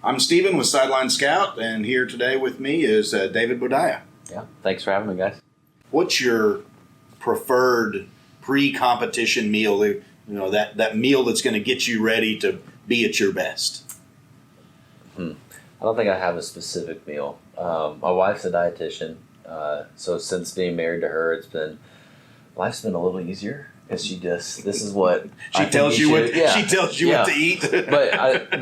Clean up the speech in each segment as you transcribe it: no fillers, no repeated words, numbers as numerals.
I'm Steven with SideLine Scout, and here today with me is David Boudia. Yeah, thanks for having me, guys. What's your preferred pre-competition meal? You know, that meal that's going to get you ready to be at your best. I don't think I have a specific meal. My wife's a dietitian, so since being married to her, life's been a little easier. Because this is what she tells you what to eat.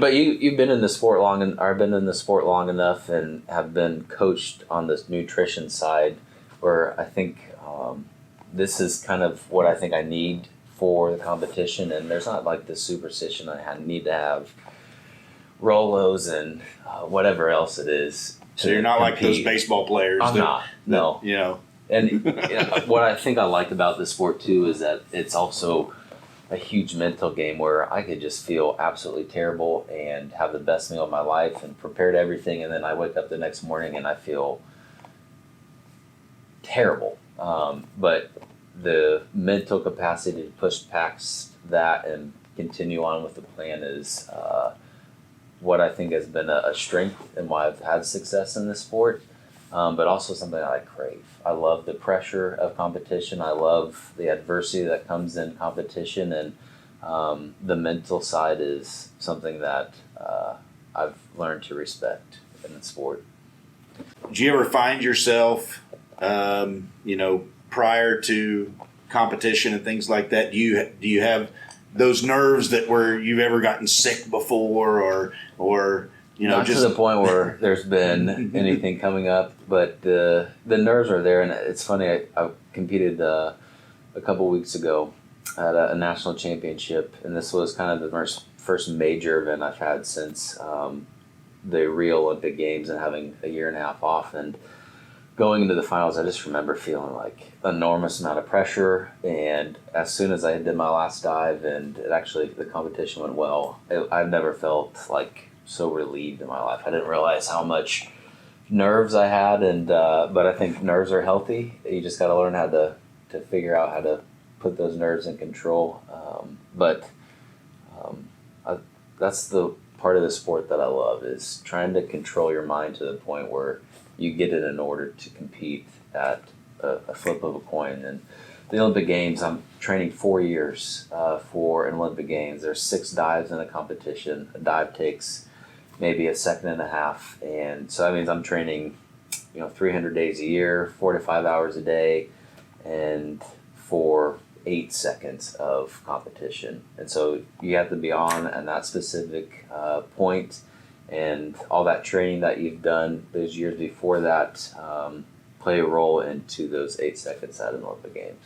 but you've been in the sport long, and I've been in the sport long enough, and have been coached on this nutrition side, where I think this is kind of what I think I need for the competition. And there's not like this superstition I need to have Rolos and whatever else it is. So you're not compete. Like those baseball players. I'm not. No. You know. And what I think I like about this sport too is that it's also a huge mental game where I could just feel absolutely terrible and have the best meal of my life and prepared everything, and then I wake up the next morning and I feel terrible. But the mental capacity to push past that and continue on with the plan is what I think has been a strength and why I've had success in this sport. But also something I crave. I love the pressure of competition. I love the adversity that comes in competition, and the mental side is something that I've learned to respect in the sport. Do you ever find yourself, prior to competition and things like that? Do you have those nerves that where you've ever gotten sick before, or not just to the point where there's been anything coming up, but the nerves are there. And it's funny, I competed a couple weeks ago at a national championship, and this was kind of the first major event I've had since the Rio Olympic Games and having a year and a half off. And going into the finals, I just remember feeling like enormous amount of pressure. And as soon as I did my last dive, and the competition went well, I've never felt like so relieved in my life. I didn't realize how much nerves I had, and but I think nerves are healthy. You just got to learn how to figure out how to put those nerves in control. That's the part of the sport that I love, is trying to control your mind to the point where you get it in order to compete at a flip of a coin. And the Olympic Games, I'm training 4 years for an Olympic Games. There's 6 dives in a competition. A dive takes maybe a second and a half, and so that means I'm training 300 days a year, 4 to 5 hours a day, and for 8 seconds of competition. And so you have to be on at that specific point, and all that training that you've done those years before that play a role into those 8 seconds at an Olympic Games.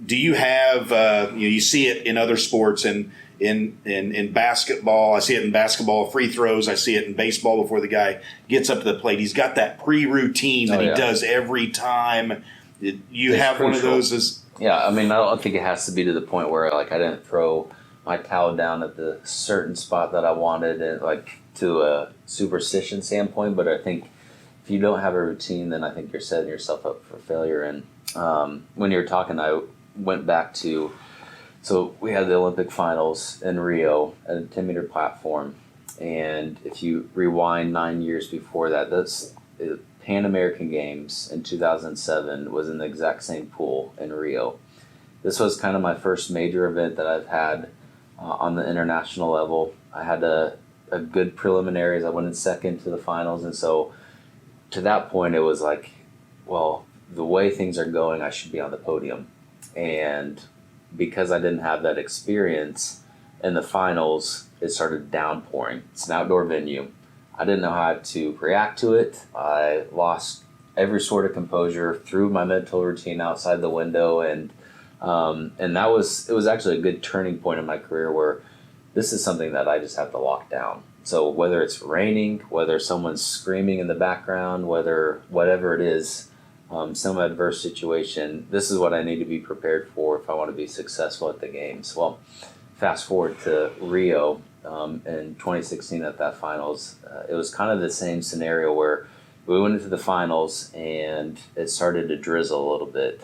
Do you have you see it in other sports, and in basketball? I see it in basketball free throws. I see it in baseball before the guy gets up to the plate. He's got that pre-routine that he does every time. You have one of those? Yeah, I mean, I don't think it has to be to the point where I didn't throw my towel down at the certain spot that I wanted, and to a superstition standpoint. But I think if you don't have a routine, then I think you're setting yourself up for failure. And when you were talking, I went back to. So we had the Olympic finals in Rio at a 10-meter platform, and if you rewind 9 years before that, that's the Pan American Games in 2007 was in the exact same pool in Rio. This was kind of my first major event that I've had on the international level. I had a good preliminaries. I went in second to the finals, and so to that point it was like, well, the way things are going, I should be on the podium. And because I didn't have that experience in the finals, it started downpouring. It's an outdoor venue. I didn't know how to react to it. I lost every sort of composure, threw my mental routine outside the window, and it was actually a good turning point in my career where this is something that I just have to lock down. So whether it's raining, whether someone's screaming in the background, whatever it is, some adverse situation, this is what I need to be prepared for if I want to be successful at the games. Well, fast forward to Rio in 2016 at that finals, it was kind of the same scenario where we went into the finals and it started to drizzle a little bit.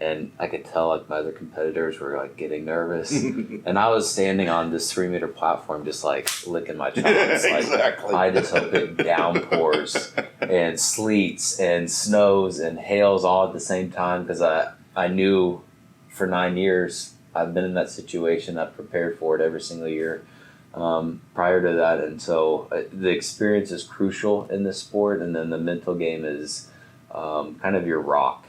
and I could tell like my other competitors were like getting nervous, and I was standing on this 3-meter platform just like licking my chops. Like, Exactly. I just hope it downpours and sleets and snows and hails all at the same time, because I knew for 9 years I've been in that situation. I've prepared for it every single year prior to that, and so the experience is crucial in this sport, and then the mental game is kind of your rock,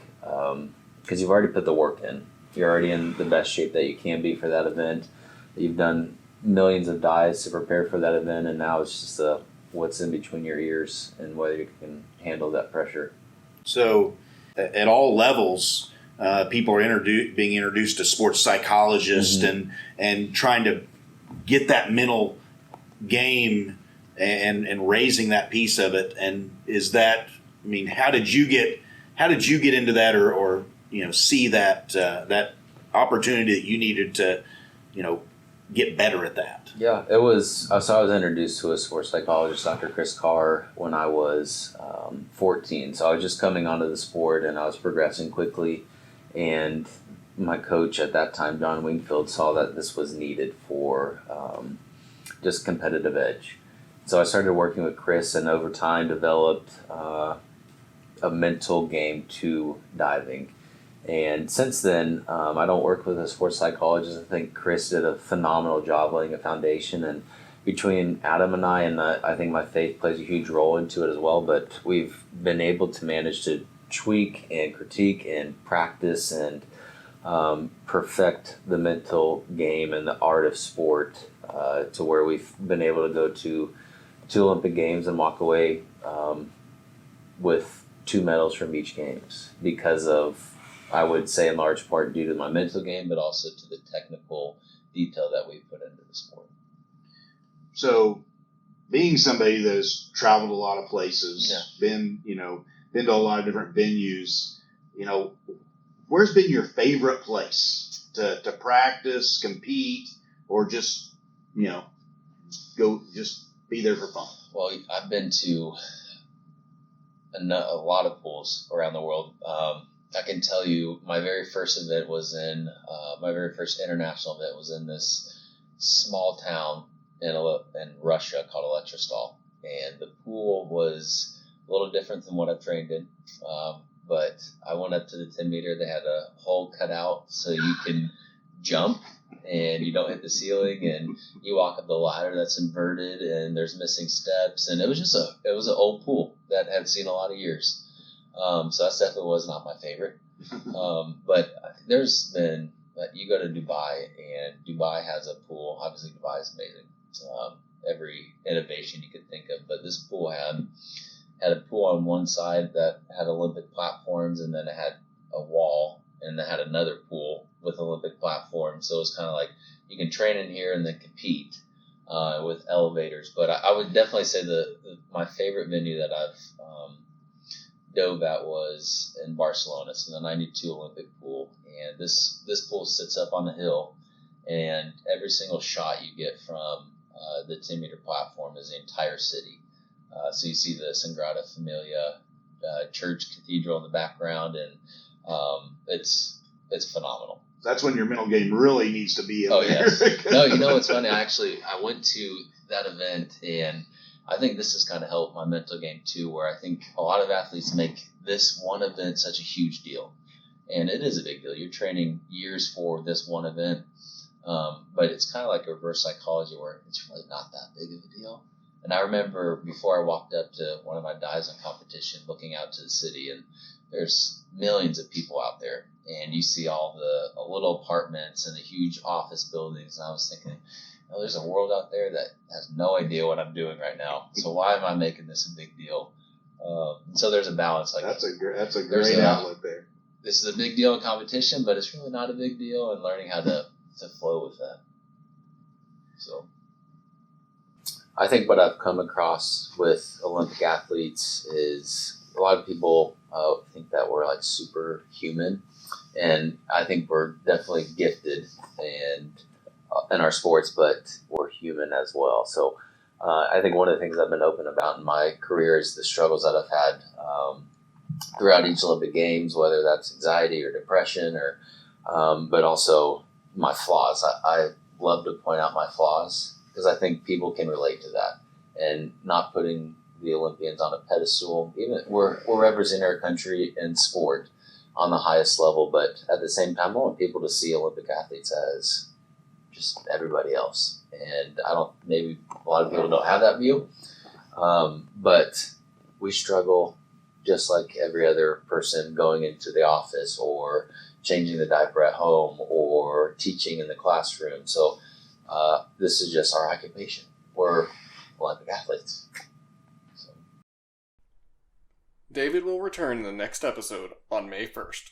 because you've already put the work in. You're already in the best shape that you can be for that event. You've done millions of dives to prepare for that event, and now it's just what's in between your ears and whether you can handle that pressure. So, at all levels, people are being introduced to sports psychologists and trying to get that mental game and raising that piece of it. And is that, I mean, how did you get into that, or see that opportunity that you needed to get better at that? Yeah, it was. So I was introduced to a sports psychologist, Dr. Chris Carr, when I was 14. So I was just coming onto the sport, and I was progressing quickly. And my coach at that time, John Wingfield, saw that this was needed for just competitive edge. So I started working with Chris, and over time developed a mental game to diving. And since then, I don't work with a sports psychologist. I think Chris did a phenomenal job laying a foundation. And between Adam and I think my faith plays a huge role into it as well. But we've been able to manage to tweak and critique and practice and perfect the mental game and the art of sport to where we've been able to go to 2 Olympic Games and walk away with 2 medals from each games, because of, I would say in large part due to my mental game, but also to the technical detail that we put into the sport. So, being somebody that's traveled a lot of places, been to a lot of different venues, where's been your favorite place to practice, compete, or just go just be there for fun? Well, I've been to a lot of pools around the world. I can tell you my very first event was my very first international event was in this small town in Russia called Electrostal. And the pool was a little different than what I've trained in. But I went up to the 10 meter. They had a hole cut out so you can jump and you don't hit the ceiling, and you walk up the ladder that's inverted and there's missing steps. And it was an old pool that had seen a lot of years. So that definitely was not my favorite. But there's been, you go to Dubai, and Dubai has a pool. Obviously, Dubai is amazing. Every innovation you could think of. But this pool had a pool on one side that had Olympic platforms, and then it had a wall, and it had another pool with Olympic platforms. So it was kind of like you can train in here and then compete with elevators. But I would definitely say my favorite venue that I've dove at was in Barcelona. It's in the 92 Olympic pool. And this pool sits up on a hill, and every single shot you get from the 10-meter platform is the entire city. So you see the Sagrada Familia church cathedral in the background, and it's phenomenal. That's when your mental game really needs to be in there. Yes. No, it's funny. I went to that event, and I think this has kind of helped my mental game too, where I think a lot of athletes make this one event such a huge deal. And it is a big deal. You're training years for this one event. But it's kind of like a reverse psychology where it's really not that big of a deal. And I remember before I walked up to one of my dives on competition, looking out to the city, and there's millions of people out there, and you see all the little apartments and the huge office buildings. And I was thinking, there's a world out there that has no idea what I'm doing right now. So why am I making this a big deal? So there's a balance. Like that's a great outlet there. This is a big deal in competition, but it's really not a big deal, and learning how to flow with that. So I think what I've come across with Olympic athletes is a lot of people think that we're like superhuman, and I think we're definitely gifted and in our sports, but we're human as well. So I think one of the things I've been open about in my career is the struggles that I've had throughout each Olympic Games, whether that's anxiety or depression or, but also my flaws. I love to point out my flaws because I think people can relate to that, and not putting the Olympians on a pedestal. Even we're representing our country in sport on the highest level, but at the same time, I want people to see Olympic athletes as just everybody else. And maybe a lot of people don't have that view, but we struggle just like every other person going into the office or changing the diaper at home or teaching in the classroom. So this is just our occupation. We're Olympic athletes. So. David will return in the next episode on May 1st.